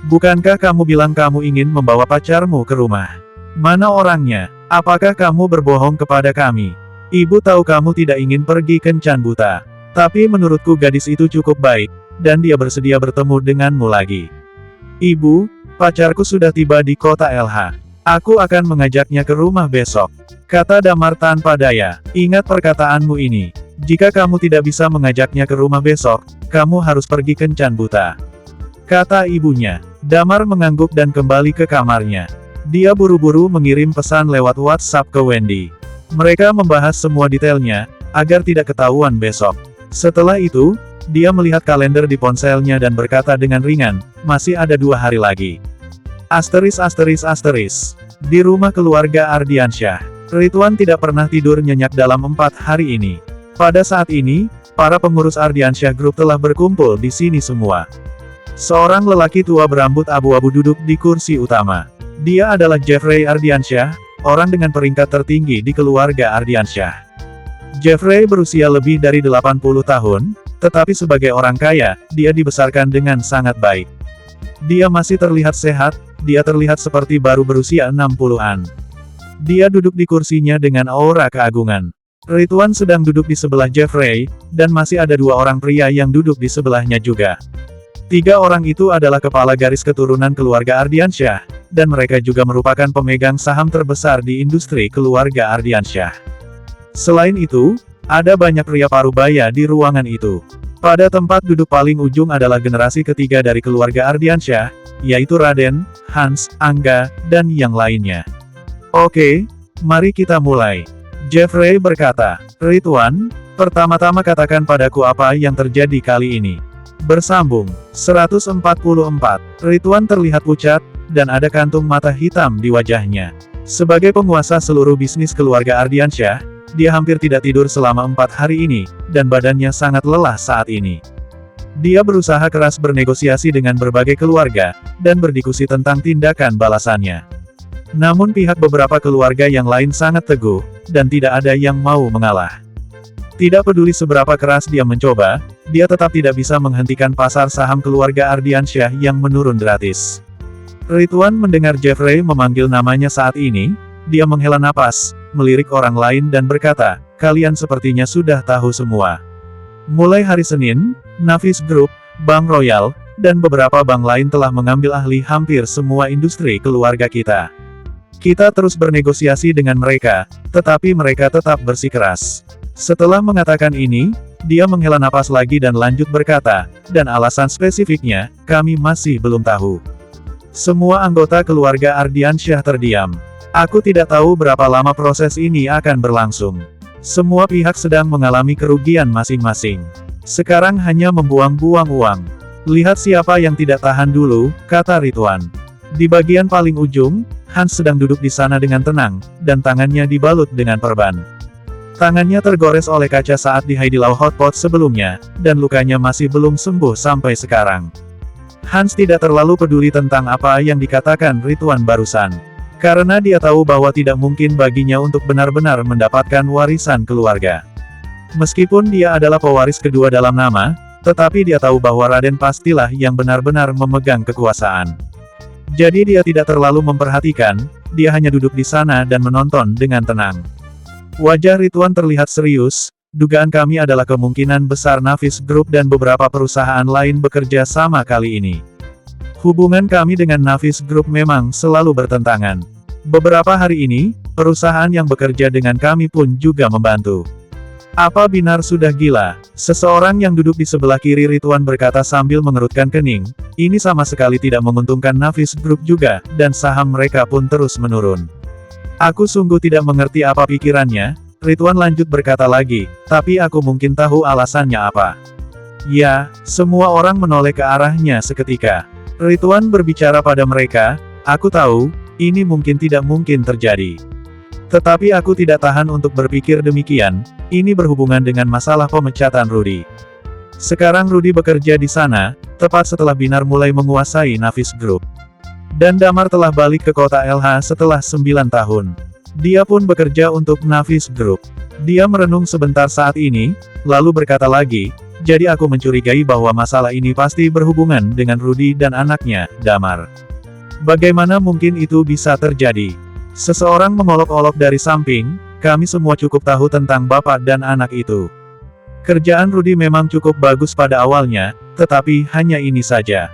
Bukankah kamu bilang kamu ingin membawa pacarmu ke rumah? Mana orangnya? Apakah kamu berbohong kepada kami? Ibu tahu kamu tidak ingin pergi kencan buta. Tapi menurutku gadis itu cukup baik, dan dia bersedia bertemu denganmu lagi. Ibu, pacarku sudah tiba di kota LH. Aku akan mengajaknya ke rumah besok," kata Damar tanpa daya. "Ingat perkataanmu ini. Jika kamu tidak bisa mengajaknya ke rumah besok, kamu harus pergi kencan buta," kata ibunya. Damar mengangguk dan kembali ke kamarnya. Dia buru-buru mengirim pesan lewat WhatsApp ke Wendy. Mereka membahas semua detailnya, agar tidak ketahuan besok. Setelah itu, dia melihat kalender di ponselnya dan berkata dengan ringan, "Masih ada 2 hari lagi." Di rumah keluarga Ardiansyah, Ridwan tidak pernah tidur nyenyak dalam 4 hari ini. Pada saat ini, para pengurus Ardiansyah Group telah berkumpul di sini semua. Seorang lelaki tua berambut abu-abu duduk di kursi utama. Dia adalah Jeffrey Ardiansyah, orang dengan peringkat tertinggi di keluarga Ardiansyah. Jeffrey berusia lebih dari 80 tahun, tetapi sebagai orang kaya, dia dibesarkan dengan sangat baik. Dia masih terlihat sehat, dia terlihat seperti baru berusia 60-an. Dia duduk di kursinya dengan aura keagungan. Ridwan sedang duduk di sebelah Jeffrey, dan masih ada 2 orang pria yang duduk di sebelahnya juga. 3 orang itu adalah kepala garis keturunan keluarga Ardiansyah, dan mereka juga merupakan pemegang saham terbesar di industri keluarga Ardiansyah. Selain itu, ada banyak pria parubaya di ruangan itu. Pada tempat duduk paling ujung adalah generasi ketiga dari keluarga Ardiansyah, yaitu Raden, Hans, Angga, dan yang lainnya. "Oke, mari kita mulai," Jeffrey berkata. "Ridwan, pertama-tama katakan padaku apa yang terjadi kali ini." Bersambung 144. Ridwan terlihat pucat, dan ada kantung mata hitam di wajahnya. Sebagai penguasa seluruh bisnis keluarga Ardiansyah, dia hampir tidak tidur selama 4 hari ini, dan badannya sangat lelah saat ini. Dia berusaha keras bernegosiasi dengan berbagai keluarga, dan berdiskusi tentang tindakan balasannya. Namun pihak beberapa keluarga yang lain sangat teguh, dan tidak ada yang mau mengalah. Tidak peduli seberapa keras dia mencoba, dia tetap tidak bisa menghentikan pasar saham keluarga Ardiansyah yang menurun gratis. Ridwan mendengar Jeffrey memanggil namanya saat ini, dia menghela napas, melirik orang lain dan berkata, "Kalian sepertinya sudah tahu semua. Mulai hari Senin, Navis Group, Bank Royal, dan beberapa bank lain telah mengambil ahli hampir semua industri keluarga kita. Kita terus bernegosiasi dengan mereka, tetapi mereka tetap bersikeras." Setelah mengatakan ini, dia menghela napas lagi dan lanjut berkata, "Dan alasan spesifiknya, kami masih belum tahu." Semua anggota keluarga Ardiansyah terdiam. "Aku tidak tahu berapa lama proses ini akan berlangsung. Semua pihak sedang mengalami kerugian masing-masing. Sekarang hanya membuang-buang uang. Lihat siapa yang tidak tahan dulu," kata Ridwan. Di bagian paling ujung, Hans sedang duduk di sana dengan tenang, dan tangannya dibalut dengan perban. Tangannya tergores oleh kaca saat di Haidilau Hotpot sebelumnya, dan lukanya masih belum sembuh sampai sekarang. Hans tidak terlalu peduli tentang apa yang dikatakan Ridwan barusan. Karena dia tahu bahwa tidak mungkin baginya untuk benar-benar mendapatkan warisan keluarga. Meskipun dia adalah pewaris kedua dalam nama, tetapi dia tahu bahwa Raden pastilah yang benar-benar memegang kekuasaan. Jadi dia tidak terlalu memperhatikan, dia hanya duduk di sana dan menonton dengan tenang. Wajah Ridwan terlihat serius, dugaan kami adalah kemungkinan besar Navis Group dan beberapa perusahaan lain bekerja sama kali ini. Hubungan kami dengan Navis Group memang selalu bertentangan. Beberapa hari ini, perusahaan yang bekerja dengan kami pun juga membantu. Apa Binar sudah gila? Seseorang yang duduk di sebelah kiri Ridwan berkata sambil mengerutkan kening, ini sama sekali tidak menguntungkan Navis Group juga, dan saham mereka pun terus menurun. Aku sungguh tidak mengerti apa pikirannya, Ridwan lanjut berkata lagi, tapi aku mungkin tahu alasannya apa. Ya, semua orang menoleh ke arahnya seketika. Ridwan berbicara pada mereka, aku tahu, ini mungkin tidak mungkin terjadi. Tetapi aku tidak tahan untuk berpikir demikian, ini berhubungan dengan masalah pemecatan Rudy. Sekarang Rudy bekerja di sana, tepat setelah Binar mulai menguasai Navis Group. Dan Damar telah balik ke kota LH setelah 9 tahun. Dia pun bekerja untuk Navis Group. Dia merenung sebentar saat ini, lalu berkata lagi, jadi aku mencurigai bahwa masalah ini pasti berhubungan dengan Rudy dan anaknya, Damar. Bagaimana mungkin itu bisa terjadi? Seseorang mengolok-olok dari samping, kami semua cukup tahu tentang bapak dan anak itu. Kerjaan Rudy memang cukup bagus pada awalnya, tetapi hanya ini saja.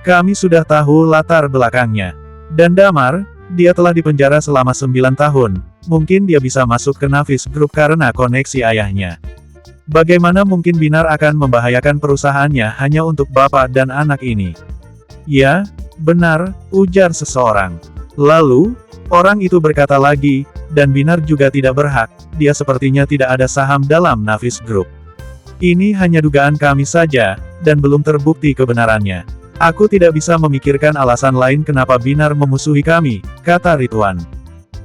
Kami sudah tahu latar belakangnya. Dan Damar, dia telah dipenjara selama 9 tahun, mungkin dia bisa masuk ke Navis Group karena koneksi ayahnya. Bagaimana mungkin Binar akan membahayakan perusahaannya hanya untuk bapak dan anak ini? Ya, benar, ujar seseorang. Lalu, orang itu berkata lagi, dan Binar juga tidak berhak, dia sepertinya tidak ada saham dalam Navis Group. Ini hanya dugaan kami saja, dan belum terbukti kebenarannya. Aku tidak bisa memikirkan alasan lain kenapa Binar memusuhi kami, kata Ridwan.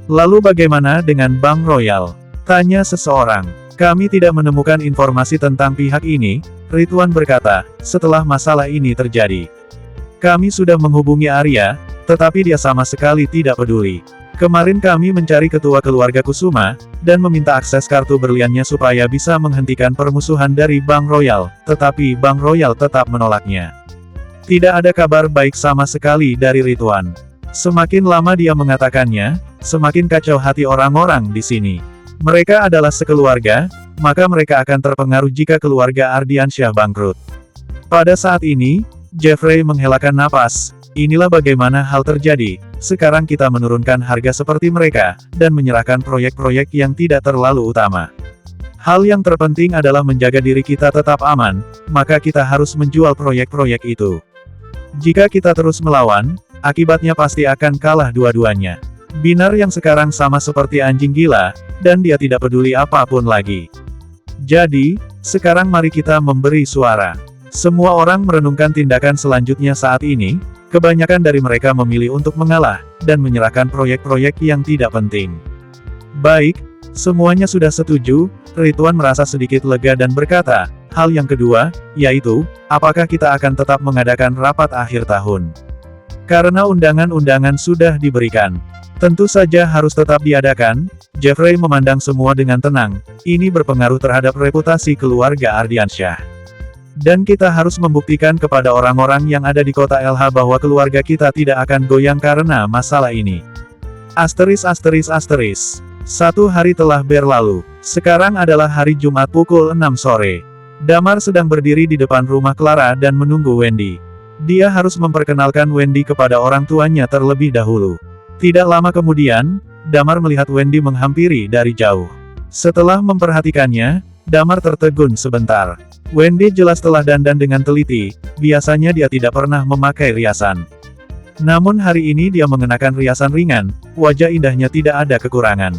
Lalu bagaimana dengan Bank Royal? Tanya seseorang. Kami tidak menemukan informasi tentang pihak ini, Ridwan berkata, setelah masalah ini terjadi. Kami sudah menghubungi Arya, tetapi dia sama sekali tidak peduli. Kemarin kami mencari ketua keluarga Kusuma, dan meminta akses kartu berliannya supaya bisa menghentikan permusuhan dari Bank Royal, tetapi Bank Royal tetap menolaknya. Tidak ada kabar baik sama sekali dari Ridwan. Semakin lama dia mengatakannya, semakin kacau hati orang-orang di sini. Mereka adalah sekeluarga, maka mereka akan terpengaruh jika keluarga Ardiansyah bangkrut. Pada saat ini, Jeffrey menghelakan napas, inilah bagaimana hal terjadi, sekarang kita menurunkan harga seperti mereka, dan menyerahkan proyek-proyek yang tidak terlalu utama. Hal yang terpenting adalah menjaga diri kita tetap aman, maka kita harus menjual proyek-proyek itu. Jika kita terus melawan, akibatnya pasti akan kalah dua-duanya. Binar yang sekarang sama seperti anjing gila, dan dia tidak peduli apapun lagi. Jadi, sekarang mari kita memberi suara. Semua orang merenungkan tindakan selanjutnya saat ini, kebanyakan dari mereka memilih untuk mengalah, dan menyerahkan proyek-proyek yang tidak penting. Baik, semuanya sudah setuju, Ridwan merasa sedikit lega dan berkata, hal yang kedua, yaitu, apakah kita akan tetap mengadakan rapat akhir tahun? Karena undangan-undangan sudah diberikan. Tentu saja harus tetap diadakan, Jeffrey memandang semua dengan tenang, ini berpengaruh terhadap reputasi keluarga Ardiansyah. Dan kita harus membuktikan kepada orang-orang yang ada di kota LH bahwa keluarga kita tidak akan goyang karena masalah ini. Asteris. 1 hari telah berlalu. Sekarang adalah hari Jumat pukul 6 sore. Damar sedang berdiri di depan rumah Clara dan menunggu Wendy. Dia harus memperkenalkan Wendy kepada orang tuanya terlebih dahulu. Tidak lama kemudian, Damar melihat Wendy menghampiri dari jauh. Setelah memperhatikannya, Damar tertegun sebentar. Wendy jelas telah dandan dengan teliti, biasanya dia tidak pernah memakai riasan. Namun hari ini dia mengenakan riasan ringan, wajah indahnya tidak ada kekurangan.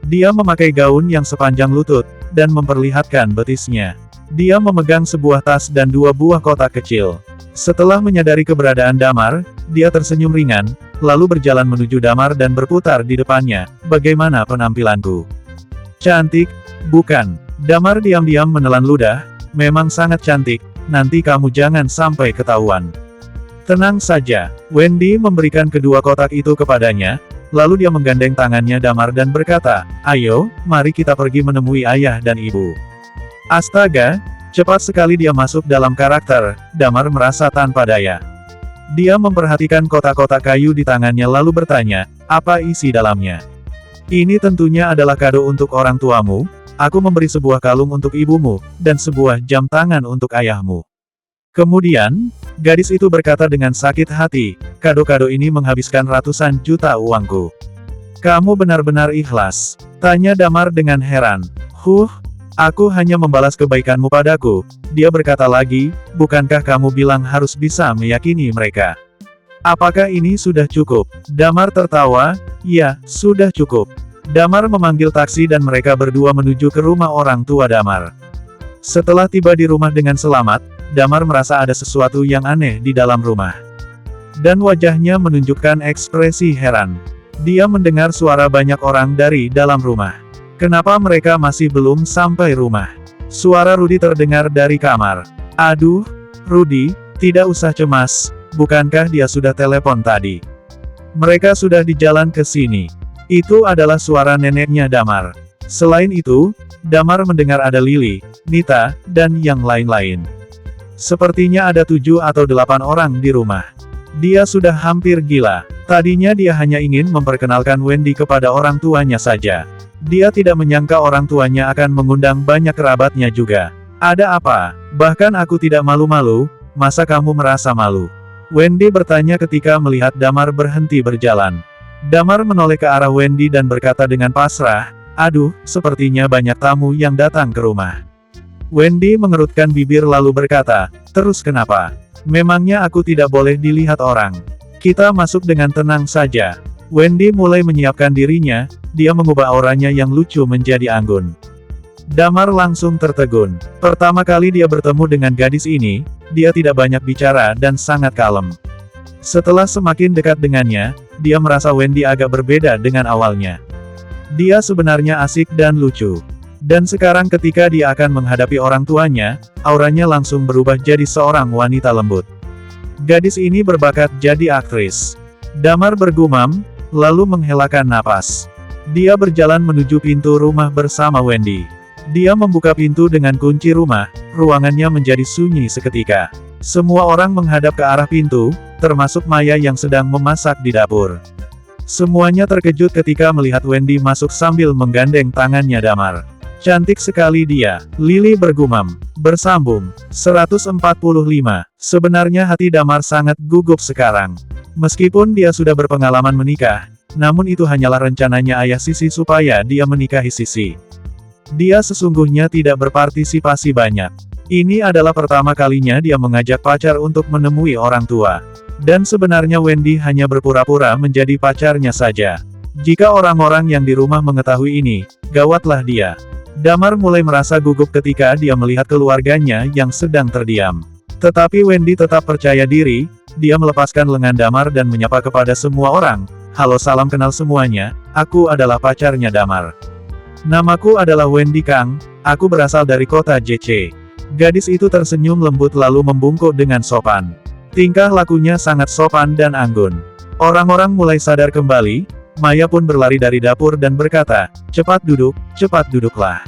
Dia memakai gaun yang sepanjang lutut, dan memperlihatkan betisnya. Dia memegang sebuah tas dan 2 buah kotak kecil. Setelah menyadari keberadaan Damar, dia tersenyum ringan, lalu berjalan menuju Damar dan berputar di depannya, bagaimana penampilanku? Cantik, bukan? Damar diam-diam menelan ludah, memang sangat cantik, nanti kamu jangan sampai ketahuan. Tenang saja, Wendy memberikan kedua kotak itu kepadanya, lalu dia menggandeng tangannya Damar dan berkata, "Ayo, mari kita pergi menemui ayah dan ibu." Astaga, cepat sekali dia masuk dalam karakter, Damar merasa tanpa daya. Dia memperhatikan kotak-kotak kayu di tangannya lalu bertanya, "Apa isi dalamnya?" "Ini tentunya adalah kado untuk orang tuamu, aku memberi sebuah kalung untuk ibumu, dan sebuah jam tangan untuk ayahmu." Kemudian, gadis itu berkata dengan sakit hati, "Kado-kado ini menghabiskan ratusan juta uangku. Kamu benar-benar ikhlas?" tanya Damar dengan heran. Aku hanya membalas kebaikanmu padaku." Dia berkata lagi, "Bukankah kamu bilang harus bisa meyakini mereka? Apakah ini sudah cukup?" Damar tertawa, "Ya, sudah cukup." Damar memanggil taksi dan mereka berdua menuju ke rumah orang tua Damar. Setelah tiba di rumah dengan selamat, Damar merasa ada sesuatu yang aneh di dalam rumah. Dan wajahnya menunjukkan ekspresi heran. Dia mendengar suara banyak orang dari dalam rumah. Kenapa mereka masih belum sampai rumah? Suara Rudy terdengar dari kamar. "Aduh, Rudy, tidak usah cemas, bukankah dia sudah telepon tadi? Mereka sudah di jalan ke sini." Itu adalah suara neneknya Damar. Selain itu, Damar mendengar ada Lily, Nita, dan yang lain-lain. Sepertinya ada 7 atau 8 orang di rumah. Dia sudah hampir gila. Tadinya dia hanya ingin memperkenalkan Wendy kepada orang tuanya saja. Dia tidak menyangka orang tuanya akan mengundang banyak kerabatnya juga. "Ada apa? Bahkan aku tidak malu-malu, masa kamu merasa malu?" Wendy bertanya ketika melihat Damar berhenti berjalan. Damar menoleh ke arah Wendy dan berkata dengan pasrah, "Aduh, sepertinya banyak tamu yang datang ke rumah." Wendy mengerutkan bibir lalu berkata, "Terus kenapa? Memangnya aku tidak boleh dilihat orang? Kita masuk dengan tenang saja." Wendy mulai menyiapkan dirinya, dia mengubah auranya yang lucu menjadi anggun. Damar langsung tertegun. Pertama kali dia bertemu dengan gadis ini, dia tidak banyak bicara dan sangat kalem. Setelah semakin dekat dengannya, dia merasa Wendy agak berbeda dengan awalnya. Dia sebenarnya asik dan lucu. Dan sekarang ketika dia akan menghadapi orang tuanya, auranya langsung berubah jadi seorang wanita lembut. Gadis ini berbakat jadi aktris. Damar bergumam, lalu menghelakan napas. Dia berjalan menuju pintu rumah bersama Wendy. Dia membuka pintu dengan kunci rumah, ruangannya menjadi sunyi seketika. Semua orang menghadap ke arah pintu, termasuk Maya yang sedang memasak di dapur. Semuanya terkejut ketika melihat Wendy masuk sambil menggandeng tangannya Damar. "Cantik sekali dia," Lily bergumam. Bersambung. 145. Sebenarnya hati Damar sangat gugup sekarang. Meskipun dia sudah berpengalaman menikah, namun itu hanyalah rencananya ayah Sisi supaya dia menikahi Sisi. Dia sesungguhnya tidak berpartisipasi banyak. Ini adalah pertama kalinya dia mengajak pacar untuk menemui orang tua. Dan sebenarnya Wendy hanya berpura-pura menjadi pacarnya saja. Jika orang-orang yang di rumah mengetahui ini, gawatlah dia. Damar mulai merasa gugup ketika dia melihat keluarganya yang sedang terdiam. Tetapi Wendy tetap percaya diri, dia melepaskan lengan Damar dan menyapa kepada semua orang, "Halo, salam kenal semuanya, aku adalah pacarnya Damar. Namaku adalah Wendy Kang, aku berasal dari kota JC." Gadis itu tersenyum lembut lalu membungkuk dengan sopan. Tingkah lakunya sangat sopan dan anggun. Orang-orang mulai sadar kembali, Maya pun berlari dari dapur dan berkata, cepat duduklah."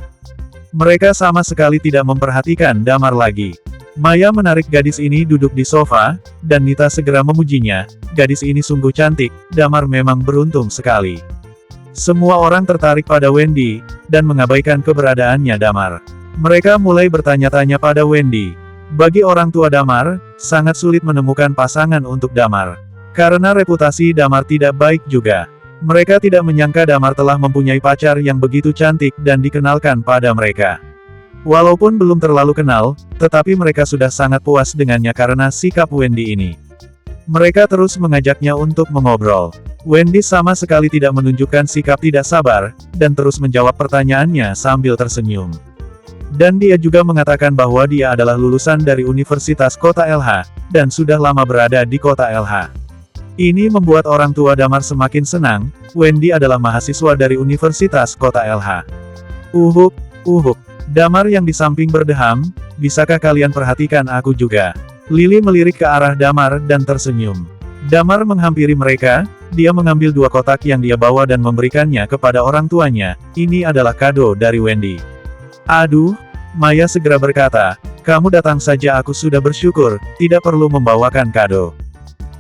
Mereka sama sekali tidak memperhatikan Damar lagi. Maya menarik gadis ini duduk di sofa, dan Nita segera memujinya, "Gadis ini sungguh cantik, Damar memang beruntung sekali." Semua orang tertarik pada Wendy, dan mengabaikan keberadaannya Damar. Mereka mulai bertanya-tanya pada Wendy. Bagi orang tua Damar, sangat sulit menemukan pasangan untuk Damar. Karena reputasi Damar tidak baik juga. Mereka tidak menyangka Damar telah mempunyai pacar yang begitu cantik dan dikenalkan pada mereka. Walaupun belum terlalu kenal, tetapi mereka sudah sangat puas dengannya karena sikap Wendy ini. Mereka terus mengajaknya untuk mengobrol. Wendy sama sekali tidak menunjukkan sikap tidak sabar, dan terus menjawab pertanyaannya sambil tersenyum. Dan dia juga mengatakan bahwa dia adalah lulusan dari Universitas Kota LH, dan sudah lama berada di Kota LH. Ini membuat orang tua Damar semakin senang, Wendy adalah mahasiswa dari Universitas Kota LH. Damar yang di samping berdeham, bisakah kalian perhatikan aku juga? Lily melirik ke arah Damar dan tersenyum. Damar menghampiri mereka, dia mengambil 2 kotak yang dia bawa dan memberikannya kepada orang tuanya. Ini adalah kado dari Wendy. Aduh, Maya segera berkata, kamu datang saja aku sudah bersyukur, tidak perlu membawakan kado.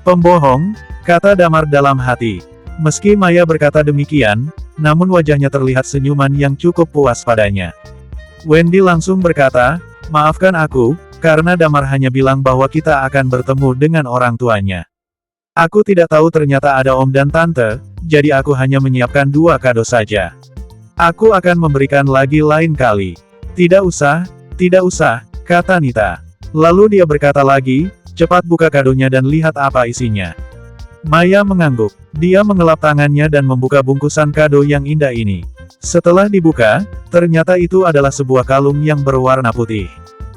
Pembohong, kata Damar dalam hati. Meski Maya berkata demikian, namun wajahnya terlihat senyuman yang cukup puas padanya. Wendy langsung berkata, maafkan aku, karena Damar hanya bilang bahwa kita akan bertemu dengan orang tuanya. Aku tidak tahu ternyata ada om dan tante, jadi aku hanya menyiapkan 2 kado saja. Aku akan memberikan lagi lain kali. Tidak usah, kata Nita. Lalu dia berkata lagi, cepat buka kadonya dan lihat apa isinya. Maya mengangguk. Dia mengelap tangannya dan membuka bungkusan kado yang indah ini. Setelah dibuka, ternyata itu adalah sebuah kalung yang berwarna putih.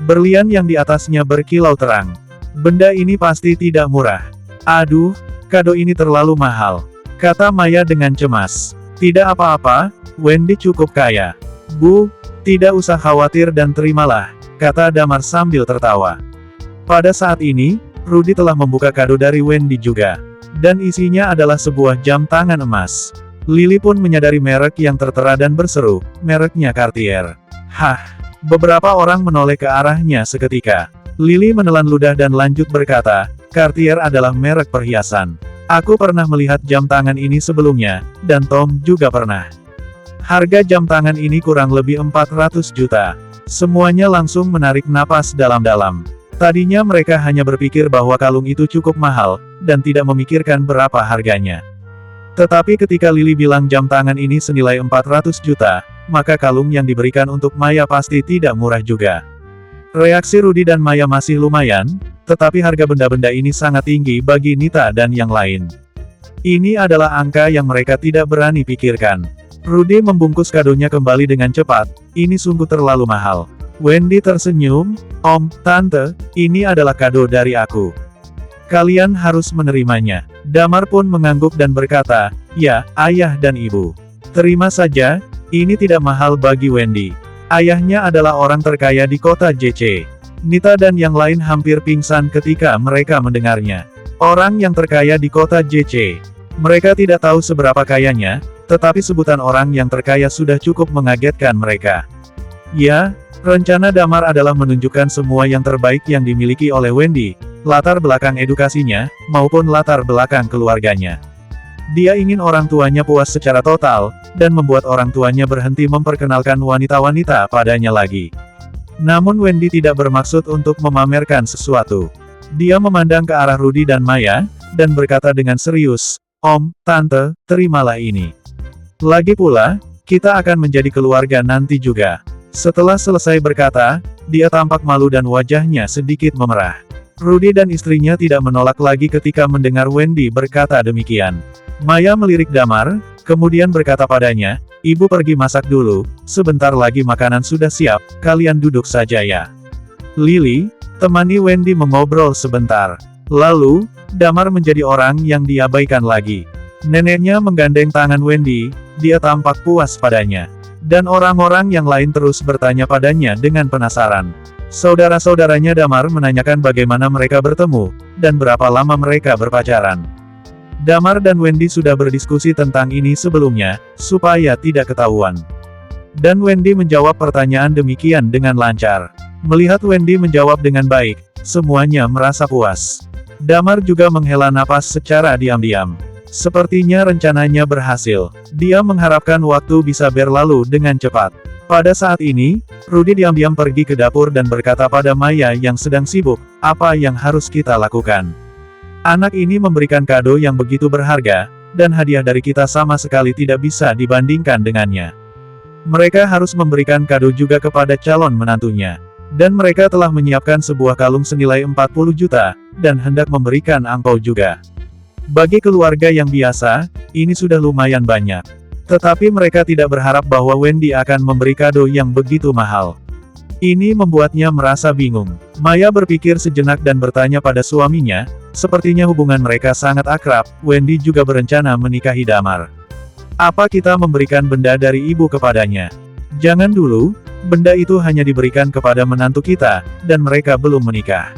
Berlian yang di atasnya berkilau terang. Benda ini pasti tidak murah. Aduh, kado ini terlalu mahal, kata Maya dengan cemas. Tidak apa-apa, Wendy cukup kaya. Bu, tidak usah khawatir dan terimalah, kata Damar sambil tertawa. Pada saat ini, Rudy telah membuka kado dari Wendy juga. Dan isinya adalah sebuah jam tangan emas. Lily pun menyadari merek yang tertera dan berseru, mereknya Cartier. Hah, beberapa orang menoleh ke arahnya seketika. Lily menelan ludah dan lanjut berkata, Cartier adalah merek perhiasan. Aku pernah melihat jam tangan ini sebelumnya, dan Tom juga pernah. Harga jam tangan ini kurang lebih 400 juta. Semuanya langsung menarik napas dalam-dalam. Tadinya mereka hanya berpikir bahwa kalung itu cukup mahal, dan tidak memikirkan berapa harganya. Tetapi ketika Lily bilang jam tangan ini senilai 400 juta, maka kalung yang diberikan untuk Maya pasti tidak murah juga. Reaksi Rudy dan Maya masih lumayan, tetapi harga benda-benda ini sangat tinggi bagi Nita dan yang lain. Ini adalah angka yang mereka tidak berani pikirkan. Rudy membungkus kadonya kembali dengan cepat, ini sungguh terlalu mahal. Wendy tersenyum, Om, Tante, ini adalah kado dari aku. Kalian harus menerimanya. Damar pun mengangguk dan berkata, ya, Ayah dan Ibu. Terima saja, ini tidak mahal bagi Wendy. Ayahnya adalah orang terkaya di kota JC. Nita dan yang lain hampir pingsan ketika mereka mendengarnya. Orang yang terkaya di kota JC. Mereka tidak tahu seberapa kayanya, tetapi sebutan orang yang terkaya sudah cukup mengagetkan mereka. Ya, rencana Damar adalah menunjukkan semua yang terbaik yang dimiliki oleh Wendy, latar belakang edukasinya, maupun latar belakang keluarganya. Dia ingin orang tuanya puas secara total, dan membuat orang tuanya berhenti memperkenalkan wanita-wanita padanya lagi. Namun Wendy tidak bermaksud untuk memamerkan sesuatu. Dia memandang ke arah Rudy dan Maya, dan berkata dengan serius, Om, Tante, terimalah ini. Lagi pula, kita akan menjadi keluarga nanti juga. Setelah selesai berkata, dia tampak malu dan wajahnya sedikit memerah. Rudy dan istrinya tidak menolak lagi ketika mendengar Wendy berkata demikian. Maya melirik Damar, kemudian berkata padanya, Ibu pergi masak dulu, sebentar lagi makanan sudah siap, kalian duduk saja ya. Lily, temani Wendy mengobrol sebentar. Lalu, Damar menjadi orang yang diabaikan lagi. Neneknya menggandeng tangan Wendy, dia tampak puas padanya. Dan orang-orang yang lain terus bertanya padanya dengan penasaran. Saudara-saudaranya Damar menanyakan bagaimana mereka bertemu, dan berapa lama mereka berpacaran. Damar dan Wendy sudah berdiskusi tentang ini sebelumnya, supaya tidak ketahuan. Dan Wendy menjawab pertanyaan demikian dengan lancar. Melihat Wendy menjawab dengan baik, semuanya merasa puas. Damar juga menghela napas secara diam-diam. Sepertinya rencananya berhasil. Dia mengharapkan waktu bisa berlalu dengan cepat. Pada saat ini, Rudy diam-diam pergi ke dapur dan berkata pada Maya yang sedang sibuk, apa yang harus kita lakukan? Anak ini memberikan kado yang begitu berharga, dan hadiah dari kita sama sekali tidak bisa dibandingkan dengannya. Mereka harus memberikan kado juga kepada calon menantunya. Dan mereka telah menyiapkan sebuah kalung senilai 40 juta, dan hendak memberikan angpau juga. Bagi keluarga yang biasa, ini sudah lumayan banyak. Tetapi mereka tidak berharap bahwa Wendy akan memberi kado yang begitu mahal. Ini membuatnya merasa bingung. Maya berpikir sejenak dan bertanya pada suaminya, sepertinya hubungan mereka sangat akrab, Wendy juga berencana menikahi Damar. Apa kita memberikan benda dari ibu kepadanya? Jangan dulu, benda itu hanya diberikan kepada menantu kita, dan mereka belum menikah.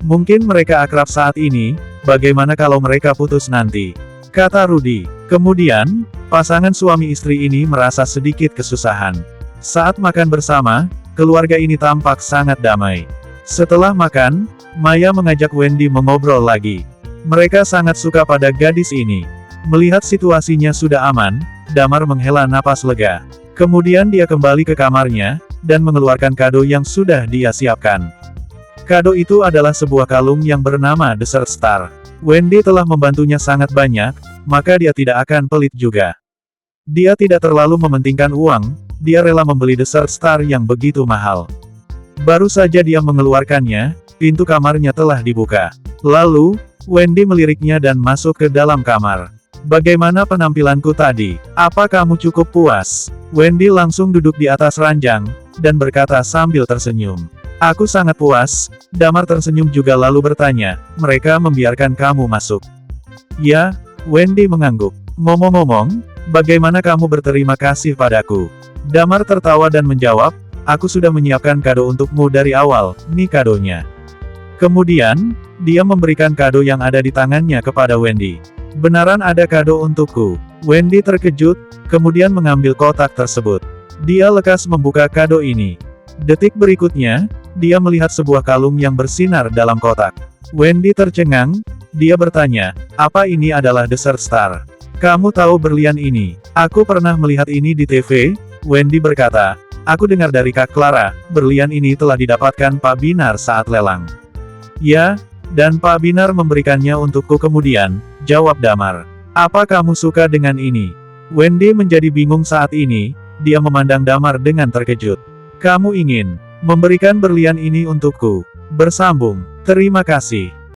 Mungkin mereka akrab saat ini, bagaimana kalau mereka putus nanti? Kata Rudy. Kemudian, pasangan suami istri ini merasa sedikit kesusahan. Saat makan bersama, keluarga ini tampak sangat damai. Setelah makan, Maya mengajak Wendy mengobrol lagi. Mereka sangat suka pada gadis ini. Melihat situasinya sudah aman, Damar menghela napas lega. Kemudian dia kembali ke kamarnya, dan mengeluarkan kado yang sudah dia siapkan. Kado itu adalah sebuah kalung yang bernama Desert Star. Wendy telah membantunya sangat banyak, maka dia tidak akan pelit juga. Dia tidak terlalu mementingkan uang, dia rela membeli Desert Star yang begitu mahal. Baru saja dia mengeluarkannya, pintu kamarnya telah dibuka. Lalu, Wendy meliriknya dan masuk ke dalam kamar. Bagaimana penampilanku tadi? Apa kamu cukup puas? Wendy langsung duduk di atas ranjang, dan berkata sambil tersenyum. Aku sangat puas. Damar tersenyum juga lalu bertanya, mereka membiarkan kamu masuk? Ya, Wendy mengangguk. Ngomong-ngomong, bagaimana kamu berterima kasih padaku? Damar tertawa dan menjawab, aku sudah menyiapkan kado untukmu dari awal, nih kadonya. Kemudian, dia memberikan kado yang ada di tangannya kepada Wendy. Benaran ada kado untukku. Wendy terkejut, kemudian mengambil kotak tersebut. Dia lekas membuka kado ini. Detik berikutnya, dia melihat sebuah kalung yang bersinar dalam kotak. Wendy tercengang, dia bertanya, apa ini adalah Desert Star? Kamu tahu berlian ini? Aku pernah melihat ini di TV, Wendy berkata. Aku dengar dari Kak Clara, berlian ini telah didapatkan Pak Binar saat lelang. Ya, dan Pak Binar memberikannya untukku kemudian, jawab Damar. Apa kamu suka dengan ini? Wendy menjadi bingung saat ini, dia memandang Damar dengan terkejut. Kamu ingin memberikan berlian ini untukku? Bersambung. Terima kasih.